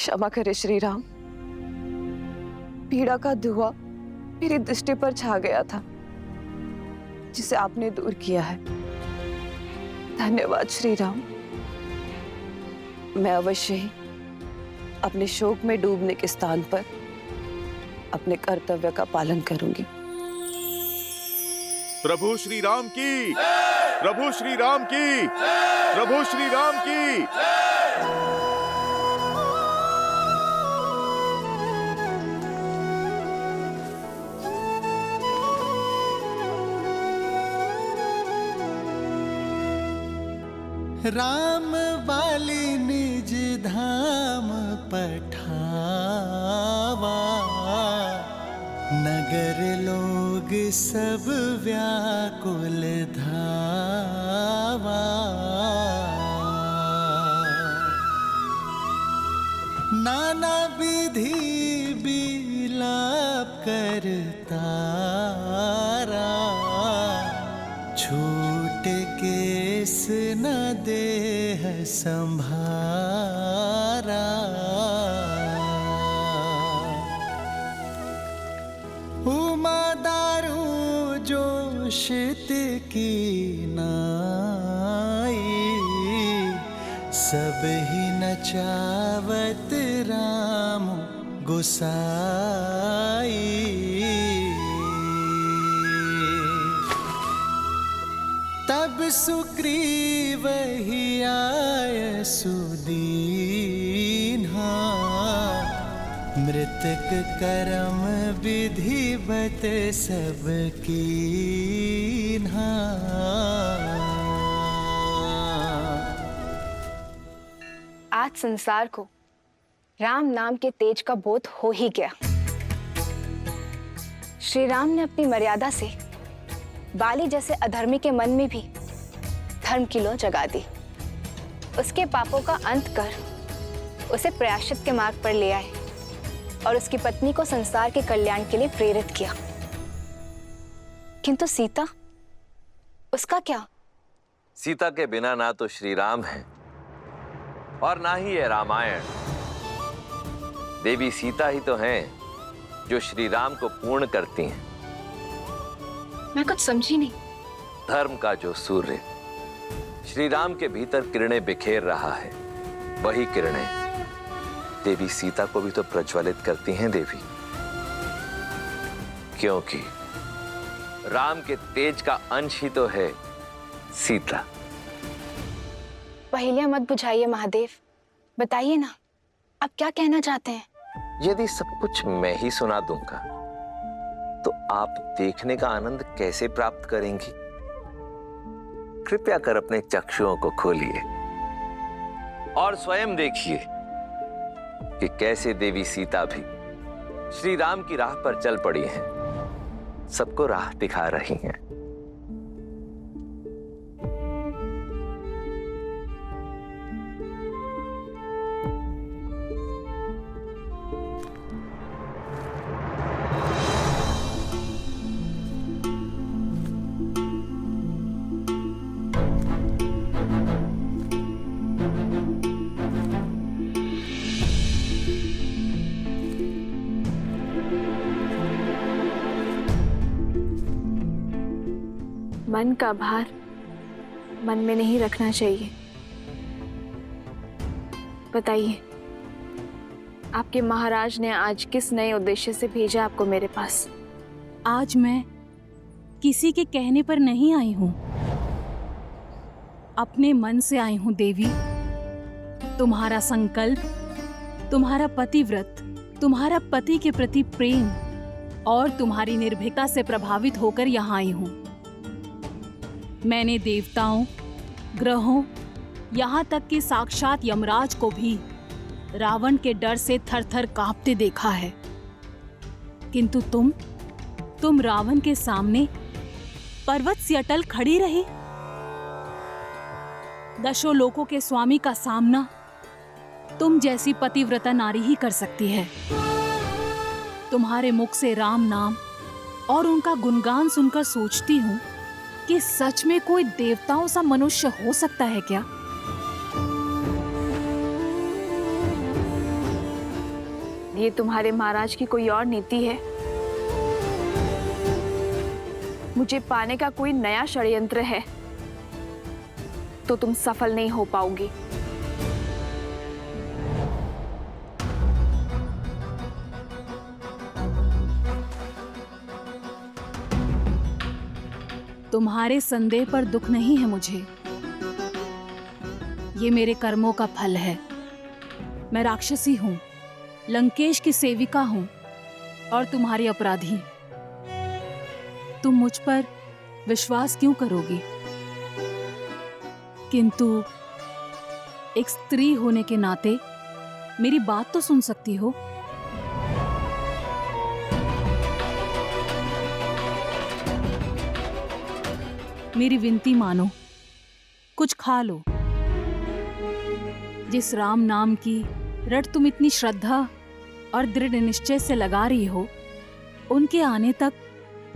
क्षमा करे श्री राम, पीड़ा का धुआं मेरी दृष्टि पर छा गया था, जिसे आपने दूर किया है। धन्यवाद श्री राम। मैं अवश्य ही अपने शोक में डूबने के स्थान पर अपने कर्तव्य का पालन करूंगी। प्रभु श्री राम की, प्रभु श्री राम की, प्रभु श्री राम की। राम वाली निज धाम पठावा, नगर लोग सब व्याकुल धावा। नाना विधि विलाप करतारा, छूट केस न देह संभारा। उमा दारू जोशित की नाई, सब ही नचावत राम गोसाई। तब सुग्रीव ही आय सुदीन्हा, मृतक करम विधिवत सब कीन्हा। आज संसार को राम नाम के तेज का बोध हो ही गया। श्री राम ने अपनी मर्यादा से बाली जैसे अधर्मी के मन में भी धर्म की लौ जगा दी। उसके पापों का अंत कर उसे प्रायश्चित के मार्ग पर ले आए और उसकी पत्नी को संसार के कल्याण के लिए प्रेरित किया। किंतु सीता, उसका क्या? सीता के बिना ना तो श्री राम है और ना ही है रामायण। देवी सीता ही तो हैं जो श्री राम को पूर्ण करती हैं। मैं कुछ समझी नहीं। धर्म का जो सूर्य श्री राम के भीतर किरणें बिखेर रहा है, वही किरणें देवी सीता को भी तो प्रज्वलित करती हैं देवी, क्योंकि राम के तेज का अंश ही तो है सीता। पहेलियां मत बुझाइए महादेव, बताइए ना, आप क्या कहना चाहते हैं? यदि सब कुछ मैं ही सुना दूंगा तो आप देखने का आनंद कैसे प्राप्त करेंगी? कृपया कर अपने चक्षुओं को खोलिए और स्वयं देखिए कि कैसे देवी सीता भी श्री राम की राह पर चल पड़ी हैं, सबको राह दिखा रही हैं। मन का भार मन में नहीं रखना चाहिए। बताइए, आपके महाराज ने आज किस नए उद्देश्य से भेजा आपको मेरे पास? आज मैं किसी के कहने पर नहीं आई हूं, अपने मन से आई हूं देवी। तुम्हारा संकल्प, तुम्हारा पतिव्रत, तुम्हारा पति के प्रति प्रेम और तुम्हारी निर्भीकता से प्रभावित होकर यहाँ आई हूं। मैंने देवताओं, ग्रहों, यहाँ तक कि साक्षात यमराज को भी रावण के डर से थर-थर कांपते देखा है। किंतु तुम रावण के सामने पर्वत सी अटल खड़ी रही। दशों लोकों के स्वामी का सामना तुम जैसी पतिव्रता नारी ही कर सकती है। तुम्हारे मुख से राम नाम और उनका गुणगान सुनकर सोचती हूँ कि सच में कोई देवताओं सा मनुष्य हो सकता है क्या? ये तुम्हारे महाराज की कोई और नीति है? मुझे पाने का कोई नया षड्यंत्र है तो तुम सफल नहीं हो पाओगी। तुम्हारे संदेह पर दुख नहीं है मुझे। ये मेरे कर्मों का फल है। मैं राक्षसी हूं, लंकेश की सेविका हूं और तुम्हारी अपराधी। तुम मुझ पर विश्वास क्यों करोगी? किंतु एक स्त्री होने के नाते मेरी बात तो सुन सकती हो। मेरी विनती मानो, कुछ खा लो। जिस राम नाम की रट तुम इतनी श्रद्धा और दृढ़ निश्चय से लगा रही हो, उनके आने तक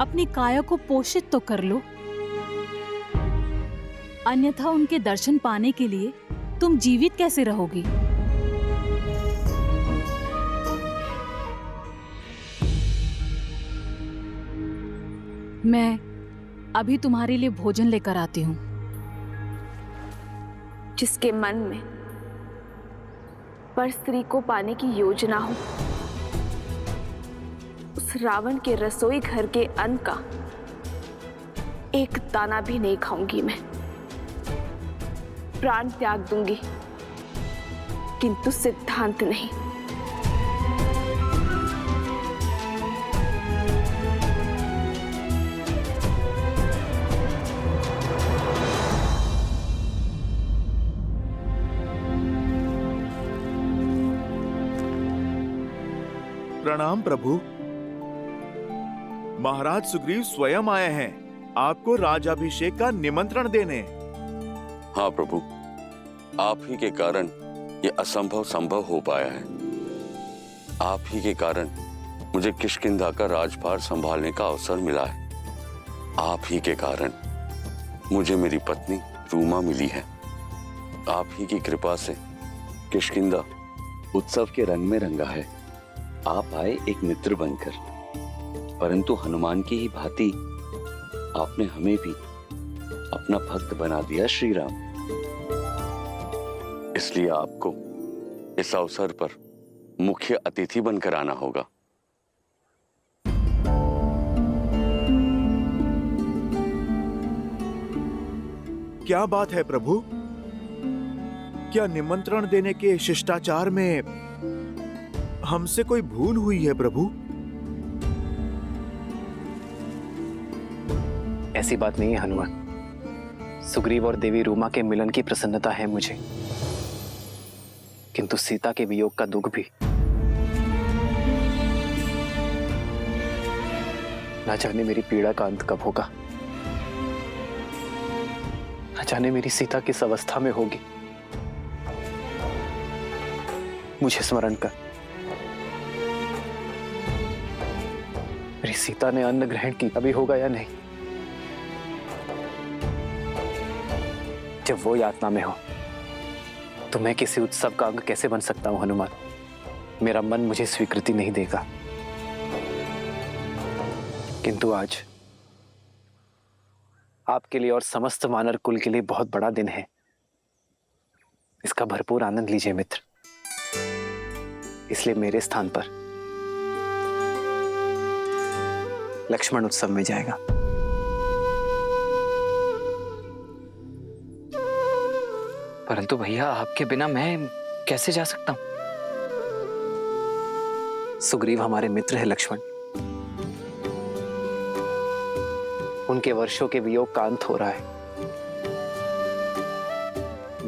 अपनी काया को पोषित तो कर लो। अन्यथा उनके दर्शन पाने के लिए तुम जीवित कैसे रहोगी? मैं अभी तुम्हारे लिए भोजन लेकर आती हूँ। जिसके मन में पर स्त्री को पाने की योजना हो, उस रावण के रसोई घर के अन्न का एक दाना भी नहीं खाऊंगी मैं। प्राण त्याग दूंगी, किंतु सिद्धांत नहीं। प्रणाम प्रभु। महाराज सुग्रीव स्वयं आए हैं आपको राजाभिषेक का निमंत्रण देने। हाँ प्रभु, आप ही के कारण ये असंभव संभव हो पाया है। आप ही के कारण मुझे किष्किंधा का राजभार संभालने का अवसर मिला है। आप ही के कारण मुझे मेरी पत्नी रूमा मिली है। आप ही की कृपा से किष्किंधा उत्सव के रंग में रंगा है। आप आए एक मित्र बनकर, परंतु हनुमान की ही भांति आपने हमें भी अपना भक्त बना दिया श्री राम। इसलिए आपको इस अवसर पर मुख्य अतिथि बनकर आना होगा। क्या बात है प्रभु? क्या निमंत्रण देने के शिष्टाचार में हमसे कोई भूल हुई है प्रभु? ऐसी बात नहीं है हनुमान। सुग्रीव और देवी रूमा के मिलन की प्रसन्नता है मुझे, किंतु सीता के वियोग का दुख भी। ना जाने मेरी पीड़ा का अंत कब होगा, ना जाने मेरी सीता किस अवस्था में होगी। मुझे स्मरण कर, मेरी सीता ने अन्न ग्रहण की अभी होगा या नहीं? जब वो यातना में हो तो मैं किसी उत्सव का अंग कैसे बन सकता हूं हनुमान? मेरा मन मुझे स्वीकृति नहीं देगा। किंतु आज आपके लिए और समस्त वानर कुल के लिए बहुत बड़ा दिन है। इसका भरपूर आनंद लीजिए मित्र। इसलिए मेरे स्थान पर लक्ष्मण उत्सव में जाएगा। परंतु भैया, आपके बिना मैं कैसे जा सकता हूं? सुग्रीव हमारे मित्र है लक्ष्मण। उनके वर्षों के वियोग का अंत हो रहा है।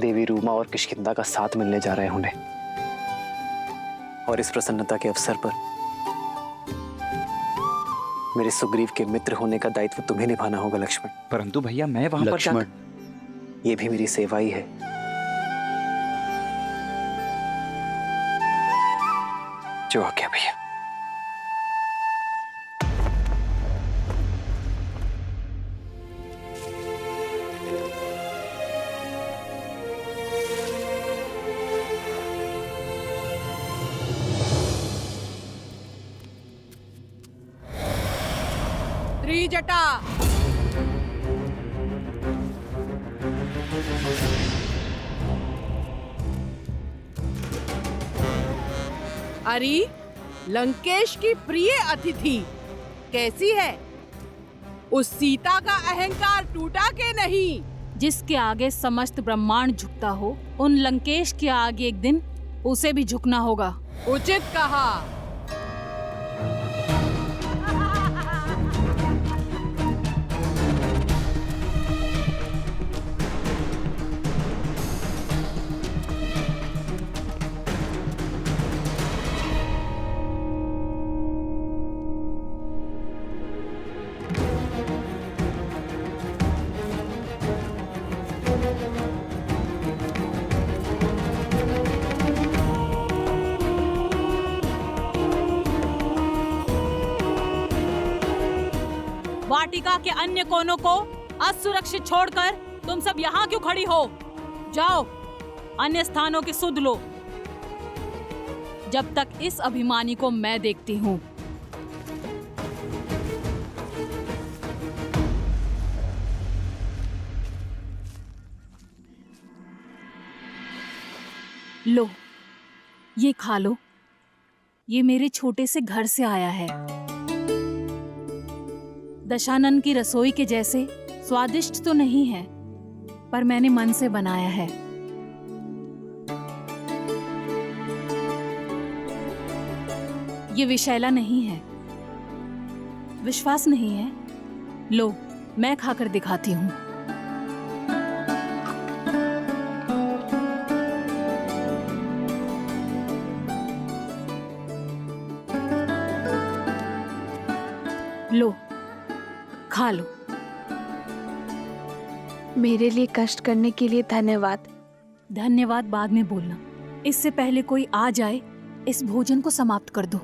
देवी रूमा और किष्किंधा का साथ मिलने जा रहे हैं उन्हें, और इस प्रसन्नता के अवसर पर मेरे सुग्रीव के मित्र होने का दायित्व तुम्हें निभाना होगा लक्ष्मण। परंतु भैया, मैं वहां पर लक्ष्मण, ये भी मेरी सेवा ही है। जो आज्ञा भैया। त्रिजटा। अरे लंकेश की प्रिय अतिथि कैसी है? उस सीता का अहंकार टूटा के नहीं? जिसके आगे समस्त ब्रह्मांड झुकता हो, उन लंकेश के आगे एक दिन उसे भी झुकना होगा। उचित कहा। वाटिका के अन्य कोनों को असुरक्षित छोड़कर तुम सब यहाँ क्यों खड़ी हो? जाओ, अन्य स्थानों की सुध लो, जब तक इस अभिमानी को मैं देखती हूँ। लो, ये खा लो। ये मेरे छोटे से घर से आया है। दशानन की रसोई के जैसे स्वादिष्ट तो नहीं है, पर मैंने मन से बनाया है। ये विषैला नहीं है। विश्वास नहीं है? लो, मैं खाकर दिखाती हूँ। लो, खा लो। मेरे लिए कष्ट करने के लिए धन्यवाद। धन्यवाद बाद में बोलना। इससे पहले कोई आ जाए, इस भोजन को समाप्त कर दो।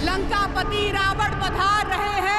लंकापति रावण पधार रहे हैं।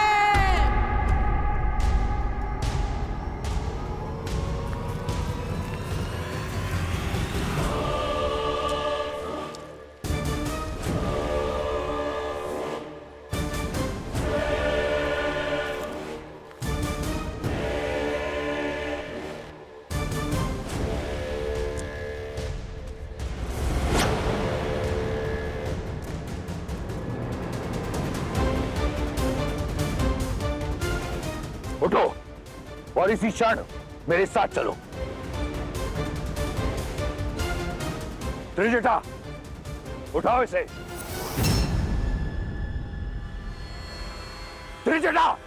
उठो और इसी क्षण मेरे साथ चलो। त्रिजटा, उठाओ इसे। त्रिजटा,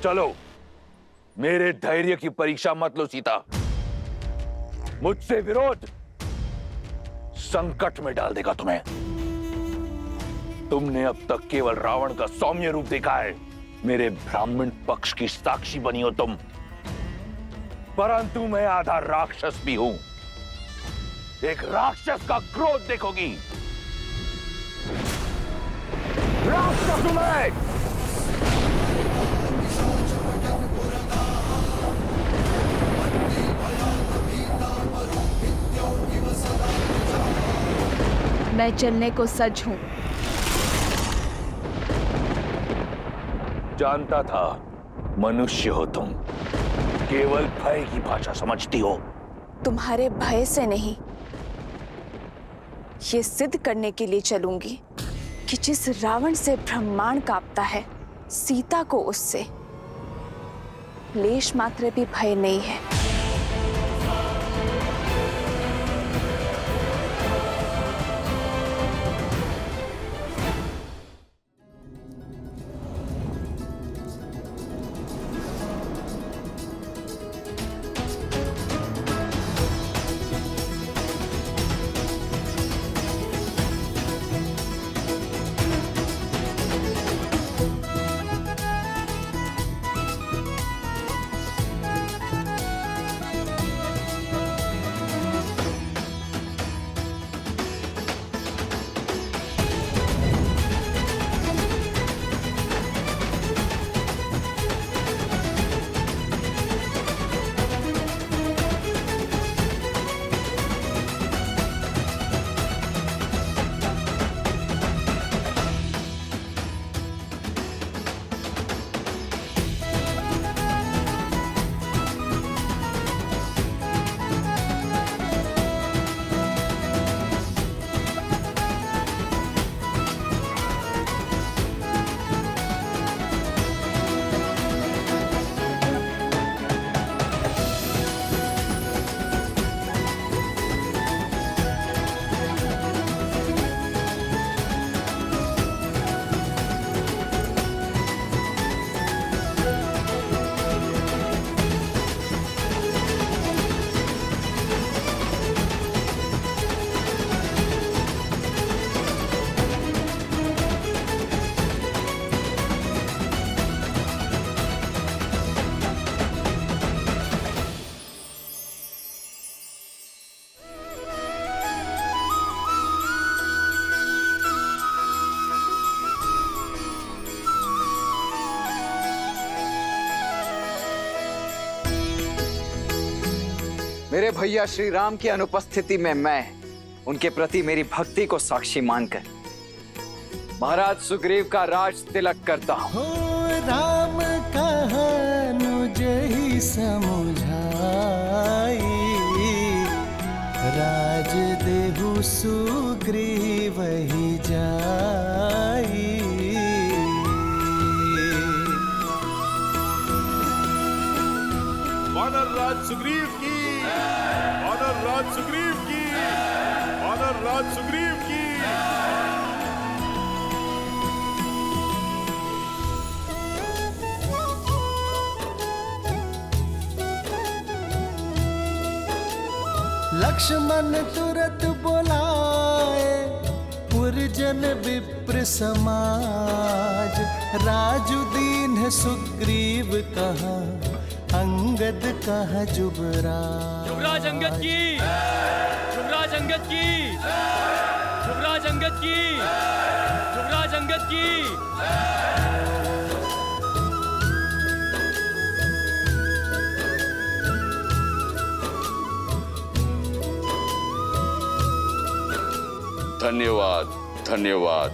चलो। मेरे धैर्य की परीक्षा मत लो सीता। मुझसे विरोध संकट में डाल देगा तुम्हें। तुमने अब तक केवल रावण का सौम्य रूप देखा है। मेरे ब्राह्मण पक्ष की साक्षी बनी हो तुम, परंतु मैं आधा राक्षस भी हूं। एक राक्षस का क्रोध देखोगी। राक्षस हूं मैं। मैं चलने को सज्ज हूँ। जानता था मनुष्य हो तुम, केवल भय की भाषा समझती हो। तुम्हारे भय से नहीं, ये सिद्ध करने के लिए चलूंगी कि जिस रावण से ब्रह्मांड कांपता है, सीता को उससे लेश मात्र भी भय नहीं है। मेरे भैया श्री राम की अनुपस्थिति में मैं उनके प्रति मेरी भक्ति को साक्षी मानकर महाराज सुग्रीव का राज तिलक करता हूँ। हो राम कहनुज ही समुझाई, राज देहु सुग्रीव ही जाई। वानर राज सुग्रीव की, वानर राज सुग्रीव की, वानर राज सुग्रीव की। लक्ष्मण तुरंत बोलाए, पुरजन विप्र समाज। राजु दीन सुग्रीव कहा, अंगद कहा जुबराज। युवराज अंगद की, युवराज अंगद की, युवराज अंगद की, युवराज अंगद की। धन्यवाद, धन्यवाद।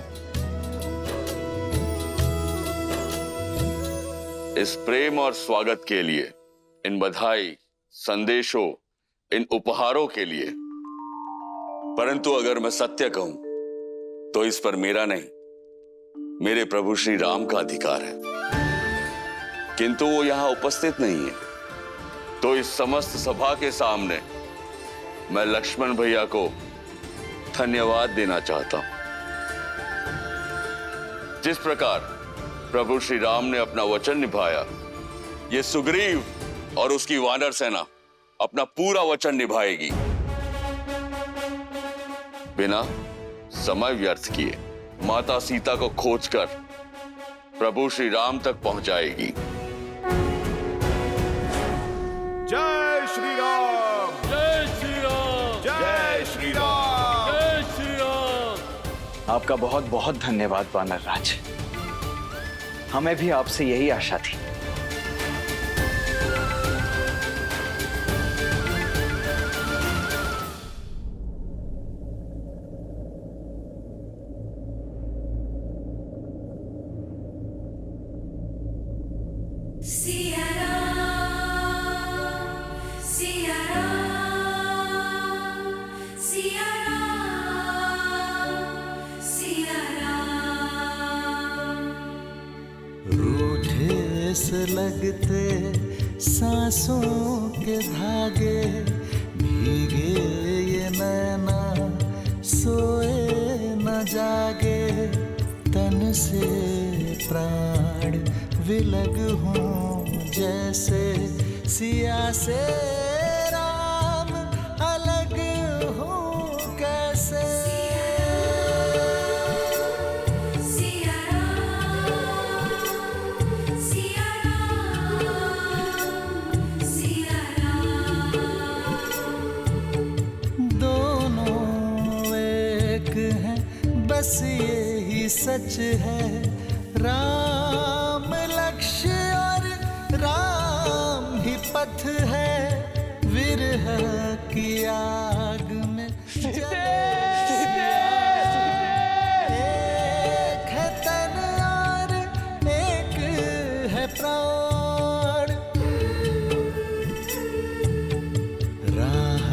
इस प्रेम और स्वागत के लिए, इन बधाई, संदेशों, इन उपहारों के लिए। परंतु अगर मैं सत्य कहूं तो इस पर मेरा नहीं, मेरे प्रभु श्री राम का अधिकार है। किंतु वो यहां उपस्थित नहीं है, तो इस समस्त सभा के सामने मैं लक्ष्मण भैया को धन्यवाद देना चाहता हूं। जिस प्रकार प्रभु श्री राम ने अपना वचन निभाया, ये सुग्रीव और उसकी वानर सेना अपना पूरा वचन निभाएगी, बिना समय व्यर्थ किए माता सीता को खोजकर प्रभु श्री राम तक पहुंचाएगी। जय श्री राम, जय श्री राम, जय श्री राम। जय श्री राम। आपका बहुत बहुत धन्यवाद वानर राज। हमें भी आपसे यही आशा थी। रूठे से लगते सांसों के धागे, भीगे ये नैना सोए न जागे। तन से प्राण विलग हों जैसे, सिया से राम अलग हों कैसे। बस यही सच है, राम लक्ष्य और राम ही पथ है। विरह की आग में जले एक है तन और एक है प्राण। राह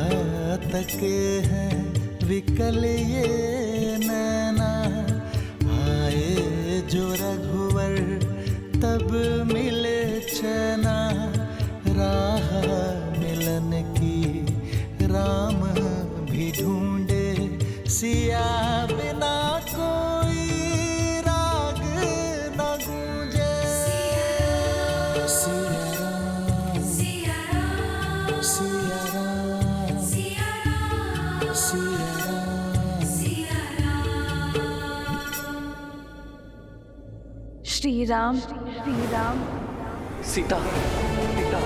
तके हैं विकल ये नैना, आए जो रघुवर तब मिले चैना। राह मिलन की राम भी ढूंढे, सिया बिना कोई राग न गूंजे। सिया राम, सिया राम, सिया राम, सिया श्री राम, श्री राम। सीता, सीता।